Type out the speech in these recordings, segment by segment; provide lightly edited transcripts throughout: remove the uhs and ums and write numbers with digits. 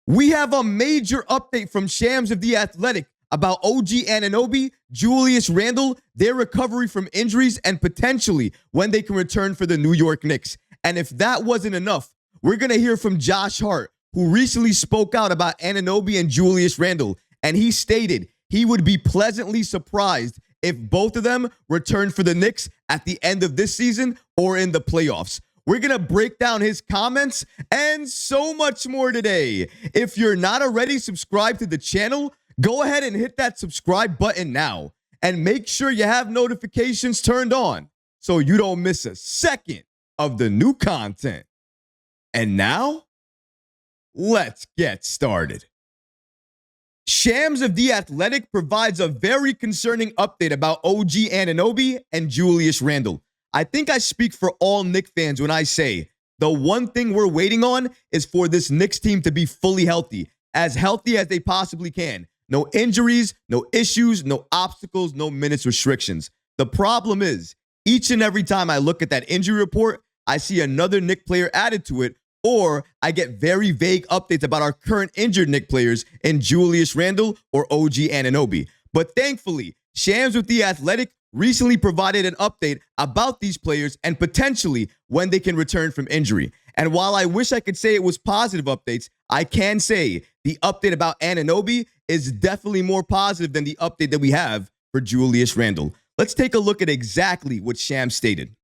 We have a major update from Shams of The Athletic about OG Anunoby, Julius Randle, their recovery from injuries, and potentially when they can return for the New York Knicks. And if that wasn't enough, we're going to hear from Josh Hart, who recently spoke out about Anunoby and Julius Randle, and he stated he would be pleasantly surprised if both of them return for the Knicks at the end of this season or in the playoffs. We're going to break down his comments and so much more today. If you're not already subscribed to the channel, go ahead and hit that subscribe button now and make sure you have notifications turned on so you don't miss a second of the new content. And now, let's get started. Shams of The Athletic provides a very concerning update about OG Anunoby and Julius Randle. I think I speak for all Knicks fans when I say the one thing we're waiting on is for this Knicks team to be fully healthy as they possibly can. No injuries, no issues, no obstacles, no minutes restrictions. The problem is, each and every time I look at that injury report, I see another Knicks player added to it, or I get very vague updates about our current injured Knicks players in Julius Randle or OG Anunoby. But thankfully, Shams with The Athletic recently provided an update about these players and potentially when they can return from injury. And while I wish I could say it was positive updates, I can say the update about Anunoby is definitely more positive than the update that we have for Julius Randle. Let's take a look at exactly what Shams stated.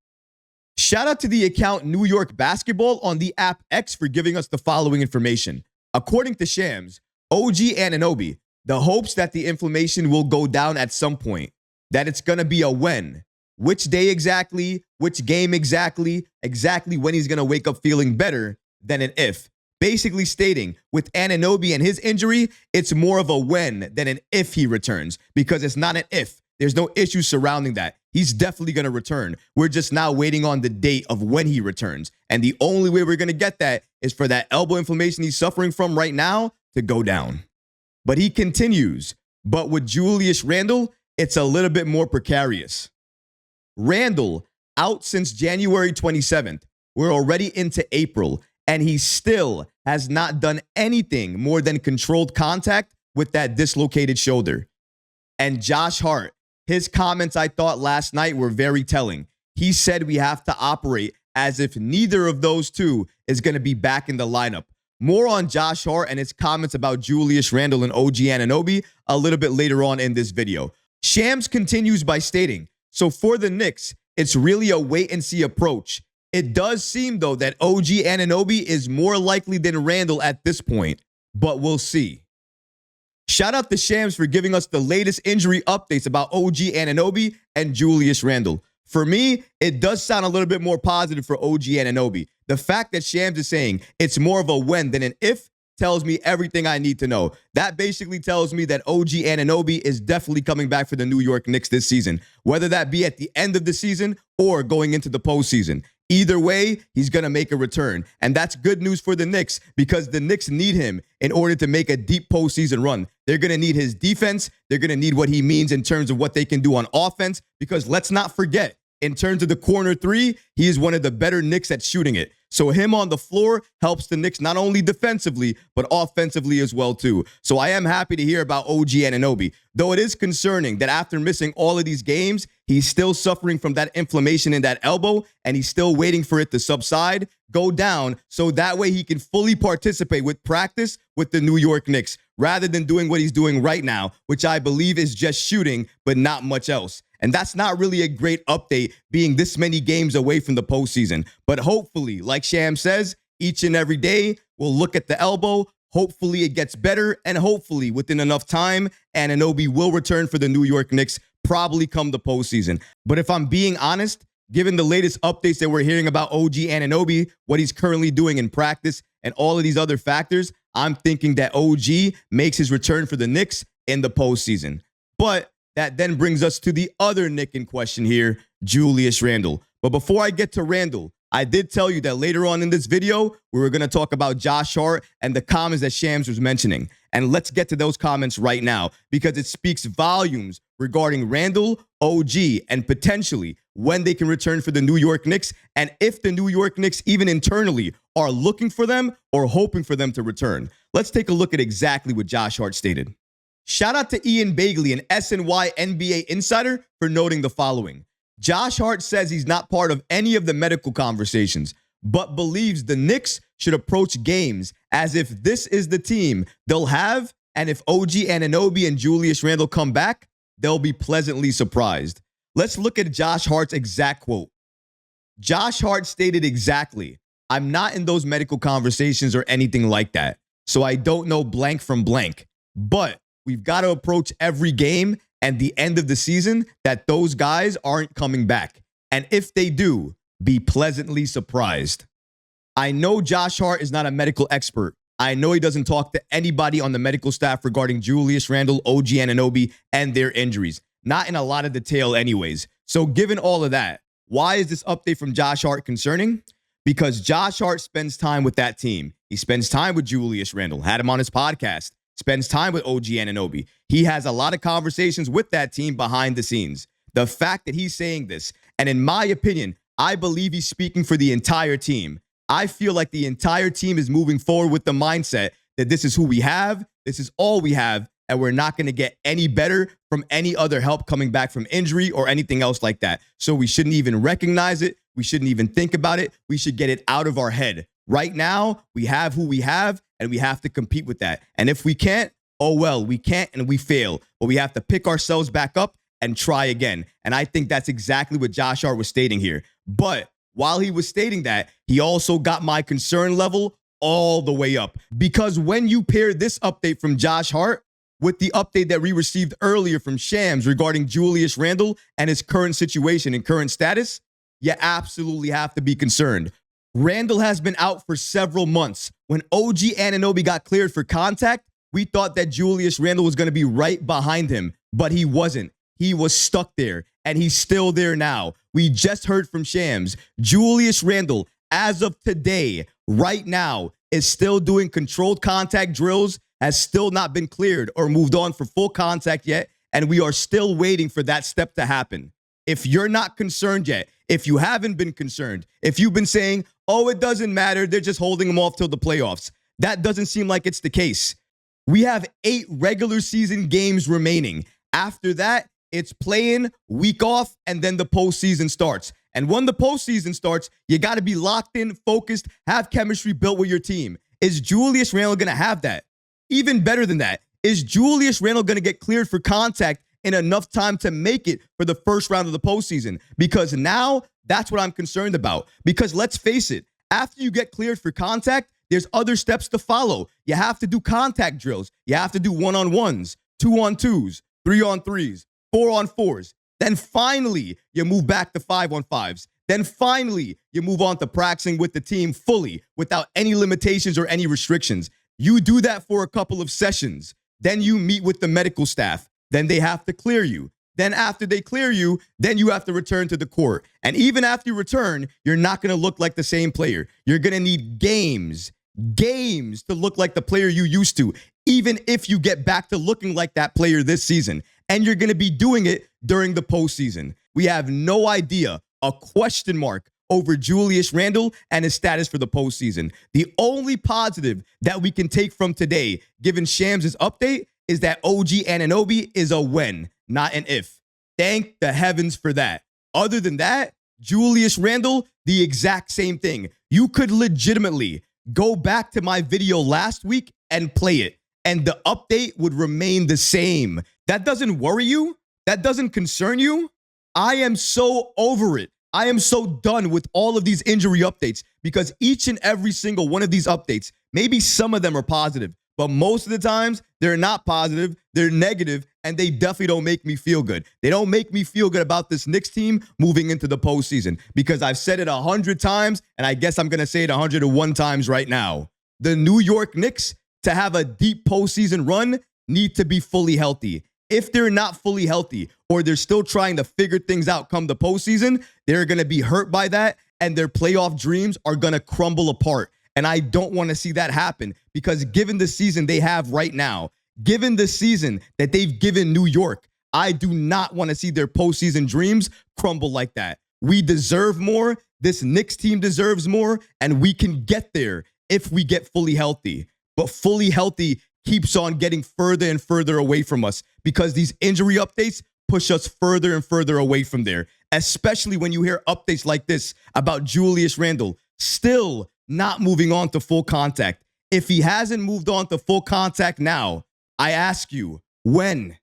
Shout out to the account New York Basketball on the app X for giving us the following information. According to Shams, OG Anunoby, the hopes that the inflammation will go down at some point, that it's going to be a when, which day exactly, which game exactly when he's going to wake up feeling better than an if. Basically stating with Anunoby and his injury, it's more of a when than an if he returns because it's not an if. There's no issue surrounding that. He's definitely going to return. We're just now waiting on the date of when he returns. And the only way we're going to get that is for that elbow inflammation he's suffering from right now to go down. But he continues, but with Julius Randle, it's a little bit more precarious. Randle out since January 27th. We're already into April, and he still has not done anything more than controlled contact with that dislocated shoulder. And Josh Hart, his comments I thought last night were very telling. He said we have to operate as if neither of those two is going to be back in the lineup. More on Josh Hart and his comments about Julius Randle and OG Anunoby a little bit later on in this video. Shams continues by stating, so for the Knicks, it's really a wait-and-see approach. It does seem, though, that OG Anunoby is more likely than Randle at this point, but we'll see. Shout out to Shams for giving us the latest injury updates about OG Anunoby and Julius Randle. For me, it does sound a little bit more positive for OG Anunoby. The fact that Shams is saying it's more of a when than an if tells me everything I need to know. That basically tells me that OG Anunoby is definitely coming back for the New York Knicks this season, whether that be at the end of the season or going into the postseason. Either way, he's going to make a return. And that's good news for the Knicks because the Knicks need him in order to make a deep postseason run. They're going to need his defense. They're going to need what he means in terms of what they can do on offense because let's not forget, in terms of the corner three, he is one of the better Knicks at shooting it. So him on the floor helps the Knicks not only defensively, but offensively as well, too. So I am happy to hear about OG Anunoby, though it is concerning that after missing all of these games, he's still suffering from that inflammation in that elbow, and he's still waiting for it to subside, go down, so that way he can fully participate with practice with the New York Knicks, rather than doing what he's doing right now, which I believe is just shooting, but not much else. And that's not really a great update being this many games away from the postseason. But hopefully, like Shams says, each and every day, we'll look at the elbow. Hopefully it gets better. And hopefully within enough time, Anunoby will return for the New York Knicks, probably come the postseason. But if I'm being honest, given the latest updates that we're hearing about OG Anunoby, what he's currently doing in practice, and all of these other factors, I'm thinking that OG makes his return for the Knicks in the postseason. But that then brings us to the other Knick in question here, Julius Randle. But before I get to Randle, I did tell you that later on in this video, we were going to talk about Josh Hart and the comments that Shams was mentioning. And let's get to those comments right now because it speaks volumes regarding Randle, OG, and potentially when they can return for the New York Knicks and if the New York Knicks even internally are looking for them or hoping for them to return. Let's take a look at exactly what Josh Hart stated. Shout out to Ian Bagley, an SNY NBA insider, for noting the following. Josh Hart says he's not part of any of the medical conversations, but believes the Knicks should approach games as if this is the team they'll have, and if OG Anunoby and Julius Randle come back, they'll be pleasantly surprised. Let's look at Josh Hart's exact quote. Josh Hart stated exactly, "I'm not in those medical conversations or anything like that, so I don't know blank from blank, but we've got to approach every game and the end of the season that those guys aren't coming back. And if they do, be pleasantly surprised." I know Josh Hart is not a medical expert. I know he doesn't talk to anybody on the medical staff regarding Julius Randle, OG Anunoby, and their injuries. Not in a lot of detail anyways. So given all of that, why is this update from Josh Hart concerning? Because Josh Hart spends time with that team. He spends time with Julius Randle, had him on his podcast, spends time with OG Anunoby. He has a lot of conversations with that team behind the scenes. The fact that he's saying this, and in my opinion, I believe he's speaking for the entire team. I feel like the entire team is moving forward with the mindset that this is who we have, this is all we have, and we're not going to get any better from any other help coming back from injury or anything else like that. So we shouldn't even recognize it. We shouldn't even think about it. We should get it out of our head. Right now, we have who we have, and we have to compete with that. And if we can't, oh well, we can't and we fail. But we have to pick ourselves back up and try again. And I think that's exactly what Josh Hart was stating here. But while he was stating that, he also got my concern level all the way up. Because when you pair this update from Josh Hart with the update that we received earlier from Shams regarding Julius Randle and his current situation and current status, you absolutely have to be concerned. Randle has been out for several months. When OG Anunoby got cleared for contact, we thought that Julius Randle was going to be right behind him, but he wasn't. He was stuck there, and he's still there now. We just heard from Shams. Julius Randle, as of today, right now, is still doing controlled contact drills, has still not been cleared or moved on for full contact yet, and we are still waiting for that step to happen. If you're not concerned yet, if you haven't been concerned, if you've been saying, oh, it doesn't matter, they're just holding him off till the playoffs, that doesn't seem like it's the case. We have 8 regular season games remaining. After that, it's playing, week off, and then the postseason starts. And when the postseason starts, you got to be locked in, focused, have chemistry built with your team. Is Julius Randle going to have that? Even better than that, is Julius Randle going to get cleared for contact in enough time to make it for the first round of the postseason? Because now that's what I'm concerned about. Because let's face it, after you get cleared for contact, there's other steps to follow. You have to do contact drills. You have to do 1-on-1s, 2-on-2s, 3-on-3s, 4-on-4s. Then finally, you move back to 5-on-5s. Then finally, you move on to practicing with the team fully without any limitations or any restrictions. You do that for a couple of sessions. Then you meet with the medical staff. Then they have to clear you. Then after they clear you, then you have to return to the court. And even after you return, you're not going to look like the same player. You're going to need games to look like the player you used to, even if you get back to looking like that player this season. And you're going to be doing it during the postseason. We have no idea, a question mark over Julius Randle and his status for the postseason. The only positive that we can take from today, given Shams' update, is that OG Anunoby is a when, not an if. Thank the heavens for that. Other than that, Julius Randle, the exact same thing. You could legitimately go back to my video last week and play it, and the update would remain the same. That doesn't worry you? That doesn't concern you? I am so over it. I am so done with all of these injury updates because each and every single one of these updates, maybe some of them are positive, but most of the times they're not positive, they're negative, and they definitely don't make me feel good. They don't make me feel good about this Knicks team moving into the postseason because I've said it 100 times, and I guess I'm going to say it 101 times right now. The New York Knicks, to have a deep postseason run, need to be fully healthy. If they're not fully healthy or they're still trying to figure things out come the postseason, they're going to be hurt by that, and their playoff dreams are going to crumble apart. And I don't want to see that happen because given the season they have right now, given the season that they've given New York, I do not want to see their postseason dreams crumble like that. We deserve more. This Knicks team deserves more, and we can get there if we get fully healthy. But fully healthy keeps on getting further and further away from us because these injury updates push us further and further away from there, especially when you hear updates like this about Julius Randle still not moving on to full contact. If he hasn't moved on to full contact now, I ask you, when?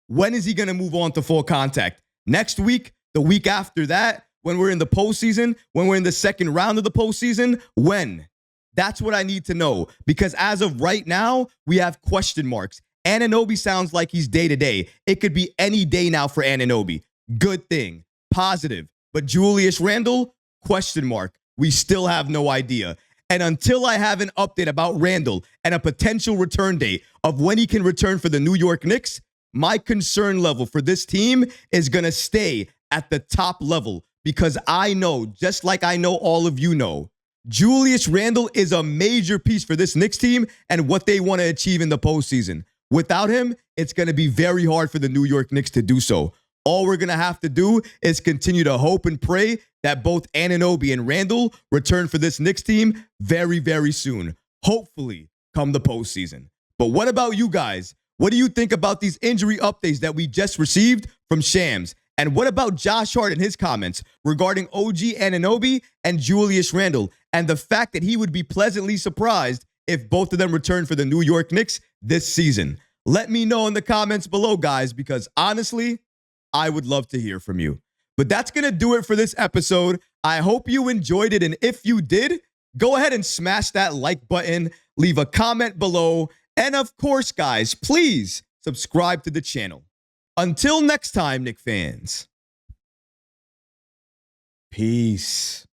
When is he going to move on to full contact? Next week? The week after that? When we're in the postseason? When we're in the second round of the postseason? When? That's what I need to know, because as of right now, we have question marks. Anunoby sounds like he's day-to-day. It could be any day now for Anunoby. Good thing. Positive. But Julius Randle? Question mark. We still have no idea. And until I have an update about Randle and a potential return date of when he can return for the New York Knicks, my concern level for this team is going to stay at the top level, because I know, just like I know all of you know, Julius Randle is a major piece for this Knicks team and what they want to achieve in the postseason. Without him, it's going to be very hard for the New York Knicks to do so. All we're going to have to do is continue to hope and pray that both Anunoby and Randle return for this Knicks team very, very soon. Hopefully, come the postseason. But what about you guys? What do you think about these injury updates that we just received from Shams? And what about Josh Hart and his comments regarding OG Anunoby and Julius Randle and the fact that he would be pleasantly surprised if both of them return for the New York Knicks this season? Let me know in the comments below, guys, because honestly, I would love to hear from you. But that's going to do it for this episode. I hope you enjoyed it. And if you did, go ahead and smash that like button, leave a comment below. And of course, guys, please subscribe to the channel. Until next time, Knick fans. Peace.